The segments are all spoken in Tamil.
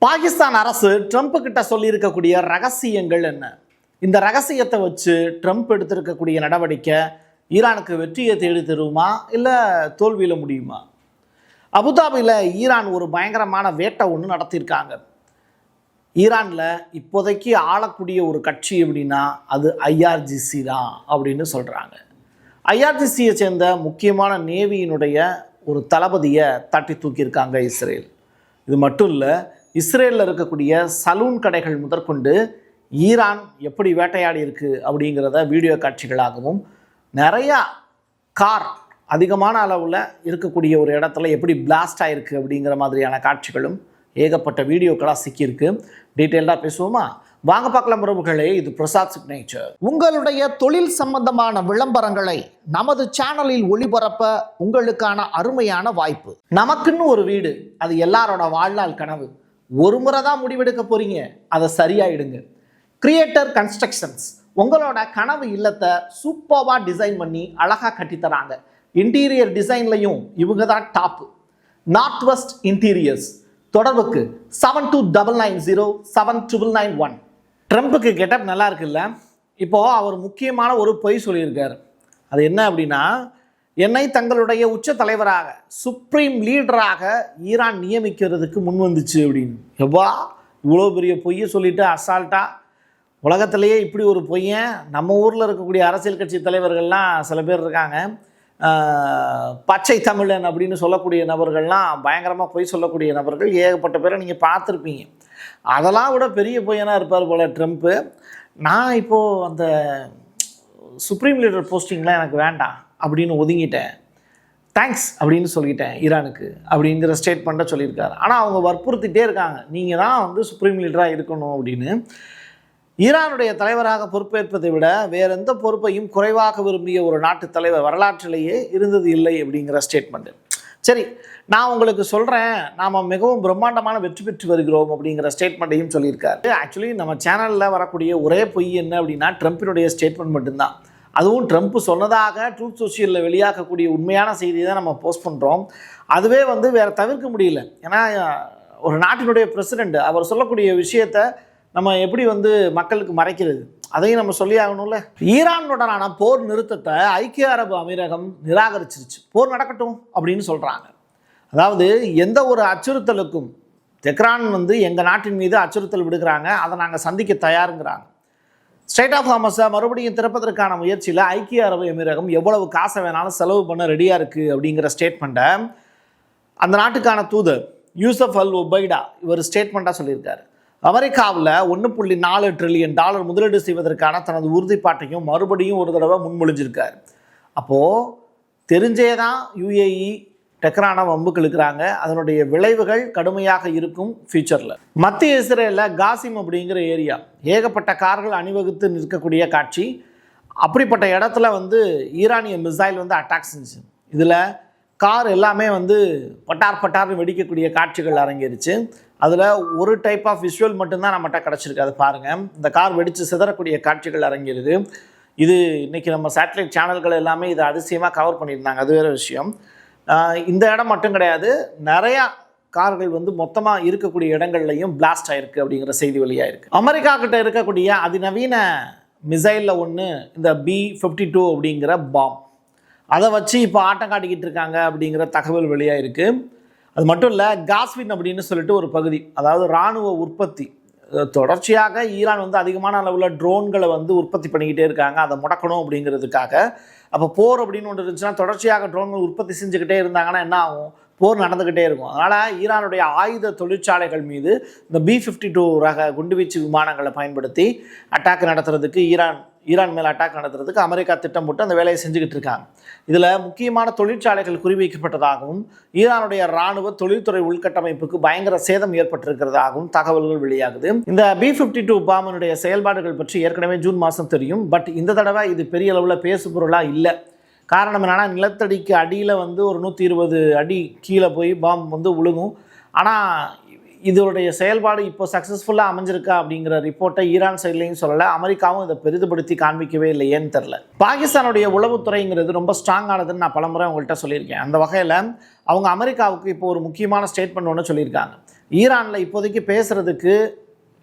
பாகிஸ்தான் அரசு ட்ரம்ப் கிட்ட சொல்லியிருக்கக்கூடிய ரகசியங்கள் என்ன? இந்த ரகசியத்தை வச்சு ட்ரம்ப் எடுத்திருக்கக்கூடிய நடவடிக்கை ஈரானுக்கு வெற்றியை தேடி தருமா இல்லை தோல்வியில் முடியுமா? அபுதாபியில் ஈரான் ஒரு பயங்கரமான வேட்டை ஒன்று நடத்தியிருக்காங்க. ஈரானில் இப்போதைக்கு ஆளக்கூடிய ஒரு கட்சி அப்படின்னா அது ஐஆர்ஜிசி தான் அப்படின்னு சொல்கிறாங்க. ஐஆர்ஜிசியை சேர்ந்த முக்கியமான நேவியினுடைய ஒரு தளபதியை தட்டி தூக்கியிருக்காங்க இஸ்ரேல். இது மட்டும் இல்லை, இஸ்ரேலில் இருக்கக்கூடிய சலூன் கடைகள் முதற்கொண்டு ஈரான் எப்படி வேட்டையாடி இருக்குது அப்படிங்கிறத வீடியோ காட்சிகளாகவும், நிறையா கார் அதிகமான அளவில் இருக்கக்கூடிய ஒரு இடத்துல எப்படி பிளாஸ்ட் ஆகிருக்கு அப்படிங்கிற மாதிரியான காட்சிகளும் ஏகப்பட்ட வீடியோக்களாக சிக்கியிருக்கு. டீட்டெயில்டாக பேசுவோமா? வாங்க பார்க்கலாம் உறவுகளே. இது பிரசாத் சிக்னேச்சர். உங்களுடைய தொழில் சம்பந்தமான விளம்பரங்களை நமது சேனலில் ஒளிபரப்ப உங்களுக்கான அருமையான வாய்ப்பு. நமக்குன்னு ஒரு வீடு, அது எல்லாரோட வாழ்நாள் கனவு. ஒரு முறை தான் முடிவெடுக்க போறீங்க, அதை சரியாயிடுங்க. கிரியேட்டர் கன்ஸ்ட்ரக்ஷன்ஸ் உங்களோட கனவு இல்லத்தை சூப்பர்வா டிசைன் பண்ணி அழகா கட்டித்தராங்க. இன்டீரியர் டிசைன்லையும் இவங்க தான் டாப். North west interiors. தொடர்புக்கு 72907991. ட்ரம்ப்புக்கு கெட்டப் நல்லா இருக்குல்ல? இப்போது அவர் முக்கியமான ஒரு பொய் சொல்லியிருக்கார். அது என்ன அப்படின்னா, என்னை தங்களுடைய உச்ச தலைவராக, சுப்ரீம் லீடராக ஈரான் நியமிக்கிறதுக்கு முன் வந்துச்சு அப்படின்னு. எவ்வா இவ்வளோ பெரிய பொய்யை சொல்லிட்டு அசால்ட்டாக, உலகத்திலேயே இப்படி ஒரு பொய்யன் நம்ம ஊரில் இருக்கக்கூடிய அரசியல் கட்சி தலைவர்கள்லாம் சில பேர் இருக்காங்க. பச்சை தமிழன் அப்படின்னு சொல்லக்கூடிய நபர்கள்லாம் பயங்கரமாக பொய் சொல்லக்கூடிய நபர்கள் ஏகப்பட்ட பேரை நீங்கள் பார்த்துருப்பீங்க. அதெல்லாம் விட பெரிய பொய்யனாக இருப்பார் போல் ட்ரம்ப்பு. நான் இப்போது அந்த சுப்ரீம் லீடர் போஸ்டிங்லாம் எனக்கு வேண்டாம் அப்படின்னு ஒதுங்கிட்டேன், தேங்க்ஸ் அப்படின்னு சொல்லிட்டேன் ஈரானுக்கு அப்படிங்கிற ஸ்டேட்மெண்ட்டை சொல்லியிருக்காரு. ஆனால் அவங்க வற்புறுத்திட்டே இருக்காங்க, நீங்கள் தான் வந்து சுப்ரீம் லீடராக இருக்கணும் அப்படின்னு. ஈரானுடைய தலைவராக பொறுப்பேற்பதை விட வேற எந்த பொறுப்பையும் குறைவாக விரும்பிய ஒரு நாட்டு தலைவர் வரலாற்றிலேயே இருந்தது இல்லை அப்படிங்கிற ஸ்டேட்மெண்ட். சரி, நான் உங்களுக்கு சொல்கிறேன், நாம் மிகவும் பிரம்மாண்டமான வெற்றி பெற்று வருகிறோம் அப்படிங்கிற ஸ்டேட்மெண்ட்டையும் சொல்லியிருக்காரு. ஆக்சுவலி நம்ம சேனலில் வரக்கூடிய ஒரே பொய் என்ன அப்படின்னா ட்ரம்ப்பினுடைய ஸ்டேட்மெண்ட் மட்டும்தான். அதுவும் ட்ரம்ப் சொன்னதாக ட்ரூத் சோஷியலில் வெளியாகக்கூடிய உண்மையான செய்தியை தான் நம்ம போஸ்ட் பண்ணுறோம். அதுவே வந்து வேறு தவிர்க்க முடியல. ஏன்னா ஒரு நாட்டினுடைய பிரசிடெண்ட் அவர் சொல்லக்கூடிய விஷயத்தை நம்ம எப்படி வந்து மக்களுக்கு மறைக்கிறது, அதையும் நம்ம சொல்லி ஆகணும்ல. ஈரானுடனான போர் நிறுத்தத்தை ஐக்கிய அரபு அமீரகம் நிராகரிச்சிருச்சு. போர் நடக்கட்டும் அப்படின்னு சொல்கிறாங்க. அதாவது எந்த ஒரு அச்சுறுத்தலுக்கும் தெஹ்ரான் வந்து எங்கள் நாட்டின் மீது அச்சுறுத்தல் விடுக்கிறாங்க, அதை நாங்கள் சந்திக்க தயாருங்கிறாங்க. ஸ்ட்ரைட் ஆஃப் ஹார்மஸை மறுபடியும் திறப்பதற்கான முயற்சியில் ஐக்கிய அரபு அமீரகம் எவ்வளவு காசை வேணாலும் செலவு பண்ண ரெடியாக இருக்குது அப்படிங்கிற ஸ்டேட்மெண்ட்டை அந்த நாட்டுக்கான தூதர் யூசப் அல் உபைடா இவர் ஸ்டேட்மெண்ட்டாக சொல்லியிருக்காரு. அமெரிக்காவில் $1.4 ட்ரில்லியன் முதலீடு செய்வதற்கான தனது உறுதிப்பாட்டையும் மறுபடியும் ஒரு தடவை முன்மொழிஞ்சிருக்கார். அப்போது தெரிஞ்சே தான் யுஏஇ டெஹ்ரானை வம்புக்கு இழுக்கிறாங்க. அதனுடைய விளைவுகள் கடுமையாக இருக்கும் ஃபியூச்சரில். மத்திய இஸ்ரேலில் காசிம் அப்படிங்கிற ஏரியா ஏகப்பட்ட கார்கள் அணிவகுத்து நிற்கக்கூடிய காட்சி. அப்படிப்பட்ட இடத்துல வந்து ஈரானிய மிசைல் வந்து அட்டாக் செஞ்சு, இதில் கார் எல்லாமே வந்து பட்டார் பட்டார்னு வெடிக்கக்கூடிய காட்சிகள் அரங்கேறிச்சு. அதில் ஒரு டைப் ஆஃப் விஷுவல் மட்டும்தான் நம்மகிட்ட கிடச்சிருக்கு. அது பாருங்கள், இந்த கார் வெடித்து சிதறக்கூடிய காட்சிகள் அரங்கேறுது. இது இன்றைக்கி நம்ம சேட்டலைட் சேனல்கள் எல்லாமே இதை அதிசயமாக கவர் பண்ணியிருந்தாங்க. அது வேறு விஷயம். இந்த இடம் மட்டும் கிடையாது, நிறையா கார்கள் வந்து மொத்தமாக இருக்கக்கூடிய இடங்கள்லையும் பிளாஸ்ட் ஆகிருக்கு அப்படிங்கிற செய்தி வெளியாகிருக்கு. அமெரிக்கா கிட்ட இருக்கக்கூடிய அதிநவீன மிசைலில் ஒன்று இந்த B-52 அப்படிங்கிற பாம். அதை வச்சு இப்போ ஆட்டம் காட்டிக்கிட்டு இருக்காங்க அப்படிங்கிற தகவல் வெளியாக இருக்குது. அது மட்டும் இல்லை, காஸ்வின் அப்படின்னு சொல்லிட்டு ஒரு பகுதி, அதாவது இராணுவ உற்பத்தி. தொடர்ச்சியாக ஈரான் வந்து அதிகமான அளவில் ட்ரோன்களை வந்து உற்பத்தி பண்ணிக்கிட்டே இருக்காங்க, அதை முடக்கணும் அப்படிங்கிறதுக்காக. அப்போ போர் அப்படின்னு ஒன்று இருந்துச்சுன்னா தொடர்ச்சியாக ட்ரோன்கள் உற்பத்தி செஞ்சுக்கிட்டே இருந்தாங்கன்னா என்ன ஆகும்? போர் நடந்துக்கிட்டே இருக்கும். அதனால் ஈரானுடைய ஆயுத தொழிற்சாலைகள் மீது இந்த B-52 ரக குண்டுவீச்சு விமானங்களை பயன்படுத்தி அட்டாக் நடத்துறதுக்கு ஈரான் மேலே அட்டாக் நடத்துறதுக்கு அமெரிக்கா திட்டம் போட்டு அந்த வேலையை செஞ்சுக்கிட்டு இருக்காங்க. இதில் முக்கியமான தொழிற்சாலைகள் குறிவைக்கப்பட்டதாகவும் ஈரானுடைய இராணுவ தொழில்துறை உள்கட்டமைப்புக்கு பயங்கர சேதம் ஏற்பட்டிருக்கிறதாகவும் தகவல்கள் வெளியாகுது. இந்த B-52 பாம்பினுடைய செயல்பாடுகள் பற்றி ஏற்கனவே ஜூன் மாதம் தெரியும். பட் இந்த தடவை இது பெரிய அளவில் பேசுபொருளாக இல்லை. காரணம் என்னென்னா, நிலத்தடிக்கு அடியில் வந்து ஒரு 120 அடி கீழே போய் பாம்பு வந்து விழுகும். ஆனால் இதோடைய செயல்பாடு இப்போ சக்ஸஸ்ஃபுல்லாக அமைஞ்சிருக்கா அப்படிங்கிற ரிப்போர்ட்டை ஈரான் சைட்லையும் சொல்லலை, அமெரிக்காவும் இதை பெரிதுபடுத்தி காண்பிக்கவே இல்லை. ஏன்னு தெரில. பாகிஸ்தானுடைய உளவுத்துறைங்கிறது ரொம்ப ஸ்ட்ராங்கானதுன்னு நான் பலமுறை உங்கள்கிட்ட சொல்லியிருக்கேன். அந்த வகையில் அவங்க அமெரிக்காவுக்கு இப்போ ஒரு முக்கியமான ஸ்டேட்மெண்ட் ஒன்று சொல்லியிருக்காங்க. ஈரானில் இப்போதைக்கு பேசுகிறதுக்கு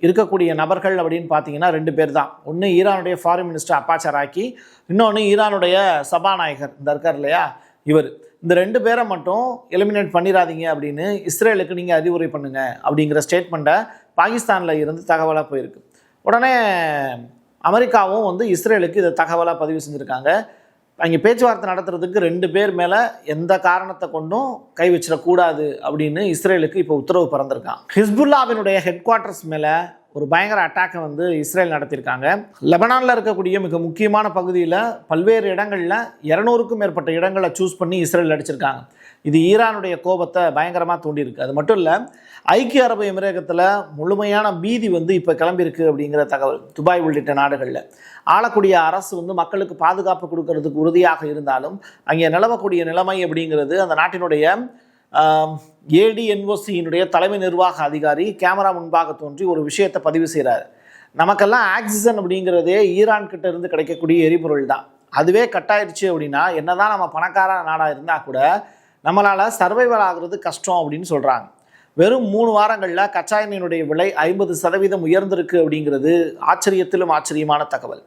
இருக்கக்கூடிய நபர்கள் அப்படின்னு பார்த்தீங்கன்னா 2 பேர் தான். ஒன்று ஈரானுடைய ஃபாரின் மினிஸ்டர் அப்பாஸ் அராக்சி, இன்னொன்று ஈரானுடைய சபாநாயகர் இந்த இருக்கார் இல்லையா இவர். இந்த 2 பேரை மட்டும் எலிமினேட் பண்ணிடாதீங்க அப்படின்னு இஸ்ரேலுக்கு நீங்கள் அறிவுரை பண்ணுங்க அப்படிங்கிற ஸ்டேட்மெண்ட்டை பாகிஸ்தானில் இருந்து தகவலாக போயிருக்கு. உடனே அமெரிக்காவும் வந்து இஸ்ரேலுக்கு இதை தகவலாக பதிவு செஞ்சுருக்காங்க. அங்கே பேச்சுவார்த்தை நடத்துறதுக்கு 2 பேர் மேலே எந்த காரணத்தை கொண்டும் கை வச்சிடக்கூடாது அப்படின்னு இஸ்ரேலுக்கு இப்போ உத்தரவு பிறந்திருக்கான். ஹிஸ்புல்லாவினுடைய ஹெட் குவார்ட்டர்ஸ் மேலே ஒரு பயங்கர அட்டாக்கை வந்து இஸ்ரேல் நடத்தியிருக்காங்க. லெபனானில் இருக்கக்கூடிய மிக முக்கியமான பகுதியில் பல்வேறு இடங்களில் 200க்கும் மேற்பட்ட இடங்களை சூஸ் பண்ணி இஸ்ரேல் அடிச்சிருக்காங்க. இது ஈரானுடைய கோபத்தை பயங்கரமாக தூண்டியிருக்கு. அது மட்டும் இல்லை, ஐக்கிய அரபு எமிரேகத்தில் முழுமையான பீதி வந்து இப்போ கிளம்பியிருக்கு அப்படிங்கிற தகவல். துபாய் உள்ளிட்ட நாடுகளில் ஆளக்கூடிய அரசு வந்து மக்களுக்கு பாதுகாப்பு கொடுக்கறதுக்கு உறுதியாக இருந்தாலும் அங்கே நிலவக்கூடிய நிலைமை அப்படிங்கிறது அந்த நாட்டினுடைய ADNOCயினுடைய தலைமை நிர்வாக அதிகாரி கேமரா முன்பாக தோன்றி ஒரு விஷயத்தை பதிவு செய்கிறார். நமக்கெல்லாம் ஆக்சிஜன் அப்படிங்கிறதே ஈரான் கிட்ட இருந்து கிடைக்கக்கூடிய எரிபொருள் தான். அதுவே கட்டாயிருச்சு அப்படின்னா என்னதான் நம்ம பணக்கார நாடாக இருந்தால் கூட நம்மளால் சர்வைவல் ஆகிறது கஷ்டம் அப்படின்னு சொல்கிறாங்க. வெறும் 3 வாரங்களில் கச்சா எண்ணெயினுடைய விலை 50% உயர்ந்திருக்கு அப்படிங்கிறது ஆச்சரியத்திலும் ஆச்சரியமான தகவல்.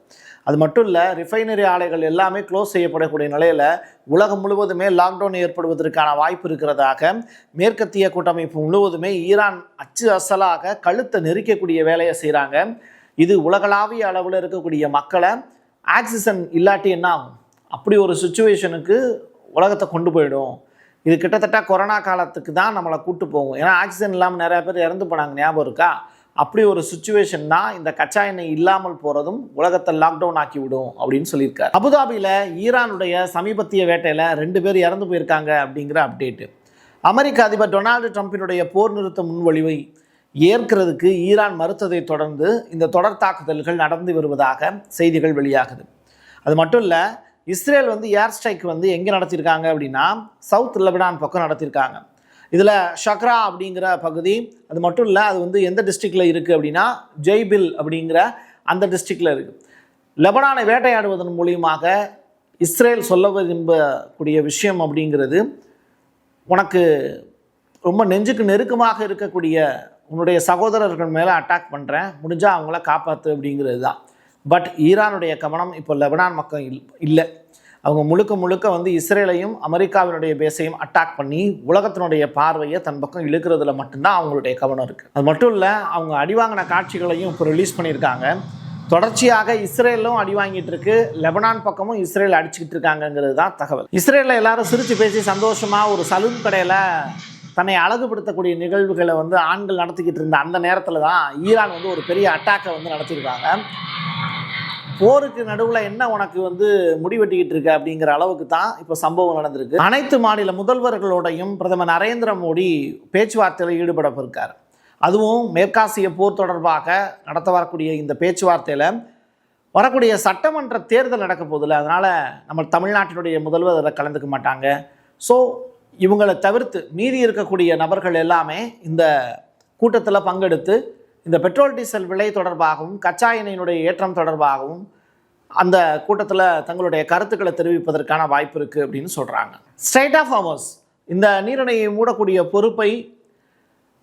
அது மட்டும் இல்லை, ரிஃபைனரி ஆலைகள் எல்லாமே க்ளோஸ் செய்யப்படக்கூடிய நிலையில் உலகம் முழுவதுமே லாக்டவுன் ஏற்படுவதற்கான வாய்ப்பு இருக்கிறதாக மேற்கத்திய கூட்டமைப்பு முழுவதுமே ஈரான் அச்சு அசலாக கழுத்தை நெரிக்கக்கூடிய வேலையை செய்கிறாங்க. இது உலகளாவிய அளவில் இருக்கக்கூடிய மக்களை ஆக்சிஜன் இல்லாட்டி என்ன ஆகும், அப்படி ஒரு சுச்சுவேஷனுக்கு உலகத்தை கொண்டு போயிடும். இது கிட்டத்தட்ட கொரோனா காலத்துக்கு தான் நம்மளை கூட்டு போகும். ஏன்னா ஆக்சிஜன் இல்லாமல் நிறையா பேர் இறந்து போனாங்க, ஞாபகம் இருக்கா? அப்படி ஒரு சுச்சுவேஷன் தான் இந்த கச்சா எண்ணெய் இல்லாமல் போகிறதும் உலகத்தை லாக்டவுன் ஆக்கி விடும் அப்படின்னு சொல்லியிருக்காரு. அபுதாபியில் ஈரானுடைய சமீபத்திய வேட்டையில் 2 பேர் இறந்து போயிருக்காங்க அப்படிங்கிற அப்டேட்டு. அமெரிக்க அதிபர் டொனால்டு ட்ரம்பினுடைய போர் நிறுத்த முன்வழிவை ஏற்கிறதுக்கு ஈரான் மறுத்ததை தொடர்ந்து இந்த தொடர் தாக்குதல்கள் நடந்து வருவதாக செய்திகள் வெளியாகுது. அது மட்டும் இல்லை, இஸ்ரேல் வந்து ஏர் ஸ்ட்ரைக் வந்து எங்கே நடத்தியிருக்காங்க அப்படின்னா சவுத் லெபனான் பக்கம் நடத்தியிருக்காங்க. இதில் ஷக்ரா அப்படிங்கிற பகுதி, அது மட்டும் இல்லை, அது வந்து எந்த டிஸ்ட்ரிக்டில் இருக்குது அப்படின்னா ஜெய்பில் அப்படிங்கிற அந்த டிஸ்ட்ரிக்டில் இருக்குது. லெபனானை வேட்டையாடுவதன் மூலியமாக இஸ்ரேல் சொல்ல விரும்பக்கூடிய விஷயம் அப்படிங்கிறது, உனக்கு ரொம்ப நெஞ்சுக்கு நெருக்கமாக இருக்கக்கூடிய உன்னுடைய சகோதரர்கள் மேலே அட்டாக் பண்ணுறேன், முடிஞ்சால் அவங்கள காப்பாற்று அப்படிங்கிறது தான். பட் ஈரானுடைய கவனம் இப்போ லெபனான் மக்கள் இல்லை. அவங்க முழுக்க வந்து இஸ்ரேலையும் அமெரிக்காவினுடைய பேஸையும் அட்டாக் பண்ணி உலகத்தினுடைய பார்வையை தன் பக்கம் இழுக்கிறதுல மட்டும்தான் அவங்களுடைய கவனம் இருக்குது. அது மட்டும் இல்லை, அவங்க அடிவாங்கின காட்சிகளையும் இப்போ ரிலீஸ் பண்ணியிருக்காங்க. தொடர்ச்சியாக இஸ்ரேலும் அடி வாங்கிட்டு இருக்கு, லெபனான் பக்கமும் இஸ்ரேல் அடிச்சுக்கிட்டு இருக்காங்கிறது தான் தகவல். இஸ்ரேலில் எல்லாரும் சிரித்து பேசி சந்தோஷமாக ஒரு சலூன் கடையில் தன்னை அழகுபடுத்தக்கூடிய நிகழ்வுகளை வந்து ஆண்கள் நடத்திக்கிட்டு இருந்த அந்த நேரத்தில் தான் ஈரான் வந்து ஒரு பெரிய அட்டாக்கை வந்து நடத்தியிருக்காங்க. போருக்கு நடுவில் என்ன உனக்கு வந்து முடிவெட்டிக்கிட்டு இருக்கு அப்படிங்கிற அளவுக்கு தான் இப்போ சம்பவம் நடந்திருக்கு. அனைத்து மாநில முதல்வர்களோடையும் பிரதமர் நரேந்திர மோடி பேச்சுவார்த்தையில் ஈடுபடவிருக்கார். அதுவும் மேற்காசிய போர் தொடர்பாக நடத்த வரக்கூடிய இந்த பேச்சுவார்த்தையில் வரக்கூடிய சட்டமன்ற தேர்தல் நடக்க போதில்லை. அதனால் நம்ம தமிழ்நாட்டினுடைய முதல்வர் அதில் கலந்துக்க மாட்டாங்க. ஸோ இவங்களை தவிர்த்து மீறி இருக்கக்கூடிய நபர்கள் எல்லாமே இந்த கூட்டத்தில் பங்கெடுத்து இந்த பெட்ரோல் டீசல் விலை தொடர்பாகவும் கச்சா எண்ணெயினுடைய ஏற்றம் தொடர்பாகவும் அந்த கூட்டத்தில் தங்களுடைய கருத்துக்களை தெரிவிப்பதற்கான வாய்ப்பு இருக்குது அப்படின்னு சொல்கிறாங்க. ஸ்ட்ரைட் ஆஃப் ஹார்மஸ் இந்த நீரிணையை மூடக்கூடிய பொறுப்பை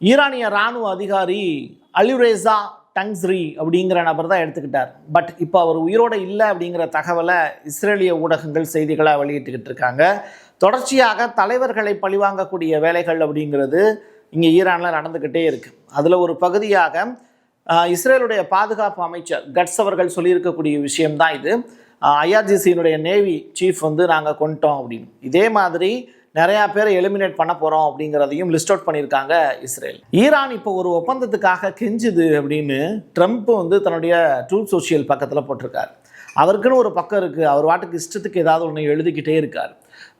ஈரானிய இராணுவ அதிகாரி அலிரேசா டங்ஸ்ரி அப்படிங்கிற நபர் தான் எடுத்துக்கிட்டார். பட் இப்போ அவர் உயிரோடு இல்லை அப்படிங்கிற தகவலை இஸ்ரேலிய ஊடகங்கள் செய்திகளாக வெளியிட்டுக்கிட்டு இருக்காங்க. தொடர்ச்சியாக தலைவர்களை பழிவாங்கக்கூடிய வேலைகள் அப்படிங்கிறது இங்கே ஈரானில் நடந்துக்கிட்டே இருக்குது. அதில் ஒரு பகுதியாக இஸ்ரேலுடைய பாதுகாப்பு அமைச்சர் கட்ஸ் அவர்கள் சொல்லியிருக்கக்கூடிய விஷயம்தான் இது. IRGCயினுடைய நேவி சீஃப் வந்து நாங்கள் கொண்டுட்டோம் அப்படின்னு. இதே மாதிரி நிறையா பேரை எலிமினேட் பண்ண போகிறோம் அப்படிங்கிறதையும் லிஸ்ட் அவுட் பண்ணியிருக்காங்க இஸ்ரேல். ஈரான் இப்போ ஒரு ஒப்பந்தத்துக்காக கெஞ்சுது அப்படின்னு ட்ரம்ப் வந்து தன்னுடைய ட்ரூத் சோஷியல் பக்கத்தில் போட்டிருக்காரு. அவருக்குன்னு ஒரு பக்கம் இருக்குது, அவர் வாட்டுக்கு இஷ்டத்துக்கு ஏதாவது ஒன்று எழுதிக்கிட்டே இருக்கார்.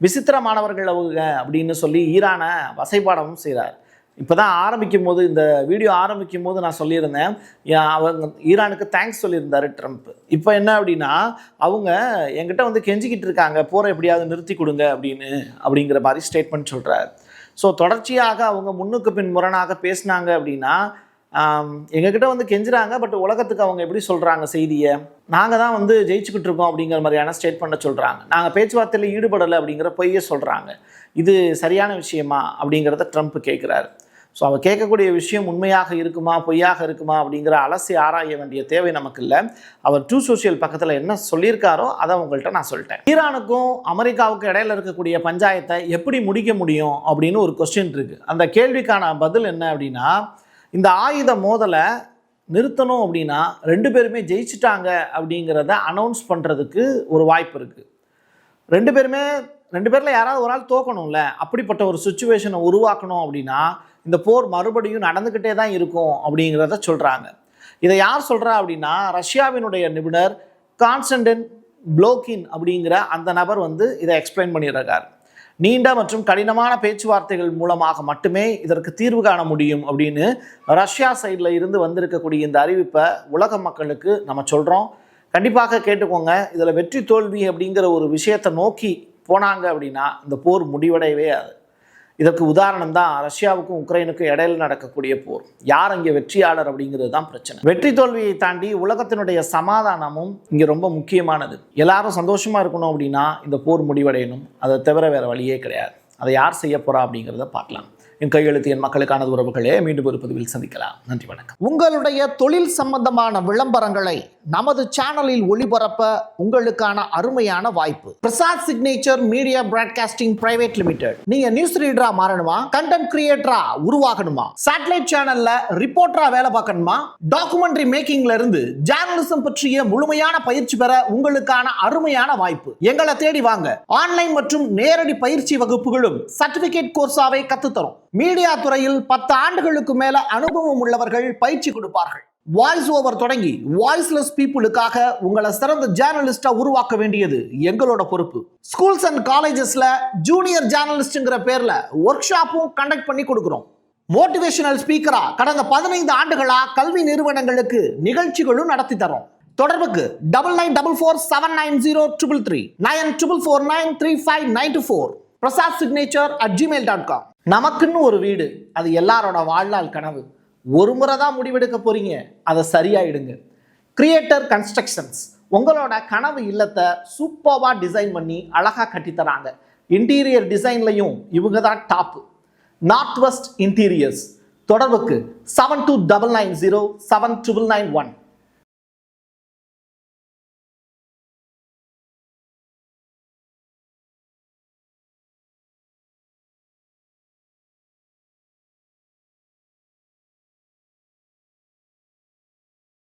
விசித்திரமானவர்கள் அவங்க அப்படின்னு சொல்லி ஈரானை வசைபாடமும் செய்கிறார். இப்போ தான் ஆரம்பிக்கும் போது, இந்த வீடியோ ஆரம்பிக்கும் போது நான் சொல்லியிருந்தேன், அவங்க ஈரானுக்கு தேங்க்ஸ் சொல்லியிருந்தார் ட்ரம்ப். இப்போ என்ன அப்படின்னா, அவங்க என்கிட்ட வந்து கெஞ்சிக்கிட்டு இருக்காங்க, போரை எப்படியாவது நிறுத்தி கொடுங்க அப்படிங்கிற மாதிரி ஸ்டேட்மெண்ட் சொல்கிறார். ஸோ தொடர்ச்சியாக அவங்க முன்னுக்கு பின் முரணாக பேசினாங்க அப்படின்னா எங்ககிட்ட வந்து கெஞ்சுறாங்க. பட் உலகத்துக்கு அவங்க எப்படி சொல்கிறாங்க செய்தியை, நாங்கள் தான் வந்து ஜெயிச்சுக்கிட்டு இருக்கோம் அப்படிங்கிற மாதிரியான ஸ்டேட்மெண்ட்டை சொல்கிறாங்க. நாங்கள் பேச்சுவார்த்தையில் ஈடுபடலை அப்படிங்கிற பொய்யை சொல்கிறாங்க. இது சரியான விஷயமா அப்படிங்கிறத ட்ரம்ப் கேட்குறாரு. ஸோ அவர் கேட்கக்கூடிய விஷயம் உண்மையாக இருக்குமா பொய்யாக இருக்குமா அப்படிங்கிற அலசி ஆராய வேண்டிய தேவை நமக்கு இல்லை. அவர் ட்ரூ சோஷியல் பக்கத்தில் என்ன சொல்லியிருக்காரோ அதை உங்கள்கிட்ட நான் சொல்லிட்டேன். ஈரானுக்கும் அமெரிக்காவுக்கும் இடையில இருக்கக்கூடிய பஞ்சாயத்தை எப்படி முடிக்க முடியும் அப்படின்னு ஒரு கொஸ்டின் இருக்குது. அந்த கேள்விக்கான பதில் என்ன அப்படின்னா, இந்த ஆயுத மோதலை நிறுத்தணும் அப்படின்னா 2 பேருமே ஜெயிச்சிட்டாங்க அப்படிங்கிறத அனௌன்ஸ் பண்ணுறதுக்கு ஒரு வாய்ப்பு இருக்குது. 2 பேரில் யாராவது ஒரு ஆள் தோக்கணும்ல. அப்படிப்பட்ட ஒரு சுச்சுவேஷனை உருவாக்கணும் அப்படின்னா இந்த போர் மறுபடியும் நடந்துக்கிட்டே தான் இருக்கும் அப்படிங்கிறத சொல்கிறாங்க. இதை யார் சொல்கிறா அப்படின்னா, ரஷ்யாவினுடைய நிபுணர் கான்ஸ்டன்டின் ப்ளோகின் அப்படிங்கிற அந்த நபர் இதை எக்ஸ்பிளைன் பண்ணியிருக்கார். நீண்ட மற்றும் கடினமான பேச்சுவார்த்தைகள் மூலமாக மட்டுமே இதற்கு தீர்வு காண முடியும் அப்படின்னு ரஷ்யா சைடில் இருந்து வந்திருக்கக்கூடிய இந்த அறிவிப்பை உலக மக்களுக்கு நம்ம சொல்கிறோம். கண்டிப்பாக கேட்டுக்கோங்க. இதில் வெற்றி தோல்வி அப்படிங்கிற ஒரு விஷயத்தை நோக்கி போனாங்க அப்படின்னா இந்த போர் முடிவடையவே ஆகுது. இதற்கு உதாரணம் தான் ரஷ்யாவுக்கும் உக்ரைனுக்கும் இடையில நடக்கக்கூடிய போர். யார் அங்கே வெற்றியாளர் அப்படிங்கிறது தான் பிரச்சனை. வெற்றி தோல்வியை தாண்டி உலகத்தினுடைய சமாதானமும் இங்கே ரொம்ப முக்கியமானது. எல்லாரும் சந்தோஷமா இருக்கணும் அப்படின்னா இந்த போர் முடிவடையணும். அதை தவிர வேற வழியே கிடையாது. அதை யார் செய்ய போறா அப்படிங்கிறத பார்க்கலாம். என் கையெழுத்து என் மக்களுக்கான உறவுகளே, மீண்டும் ஒரு பதிவில் சந்திக்கலாம். நன்றி, வணக்கம். உங்களுடைய தொழில் சம்பந்தமான விளம்பரங்களை நமது சேனலில் ஒளிபரப்ப உங்களுக்கான அருமையான வாய்ப்பு. Prasad signature media broadcasting private limited. நீங்க நியூஸ் ரீடரா மாறணுமா, கண்டென்ட் கிரியேட்டரா உருவாகணுமா, சேட்டலைட் சேனல்ல ரிப்போர்ட்டரா வேலை பார்க்கணுமா, டாக்குமெண்ட்ரி மேக்கிங்ல இருந்து ஜேர்னலிசம் பற்றிய முழுமையான பயிற்சி பெற உங்களுக்கான அருமையான வாய்ப்பு. எங்களை தேடி வாங்க. ஆன்லைன் மற்றும் நேரடி பயிற்சி வகுப்புகளும் சர்டிபிகேட் கோர்ஸாவை கத்துத்தரும். மீடியா துறையில் 10 ஆண்டுகளுக்கு மேல அனுபவம் உள்ளவர்கள் பயிற்சி கொடுப்பார்கள். வாய்ஸ் ஓவர் தொடங்கி வாய்ஸ்லெஸ் பீப்புளுக்காக உங்களை சிறந்த ஜேர்னலிஸ்டா உருவாக்க வேண்டியது எங்களோட பொறுப்பு. ஸ்கூல்ஸ் அண்ட் காலேஜஸ்ல ஜூனியர் ஜேர்னலிஸ்ட்ங்கிற பேர்ல ஒர்க் ஷாப்பும் கண்டக்ட் பண்ணி கொடுக்கிறோம். மோட்டிவேஷனல் ஸ்பீக்கரா கடந்த 15 ஆண்டுகளா கல்வி நிறுவனங்களுக்கு நிகழ்ச்சிகளும் நடத்தி தரோம். தொடர்புக்கு 9944790333 94493594 prasadsignature@gmail.com. நமக்குன்னு ஒரு வீடு, அது எல்லாரோட வாழ்நாள் கனவு. ஒரு முறை தான் முடிவெடுக்க போறீங்க, அதை சரியாயிடுங்க. கிரியேட்டர் கன்ஸ்ட்ரக்ஷன்ஸ் உங்களோட கனவு இல்லத்தை சூப்பர்வா டிசைன் பண்ணி அழகா கட்டித்தராங்க. இன்டீரியர் டிசைன்லையும் இவங்க தான் டாப். North west interiors. தொடர்புக்கு 7299079991.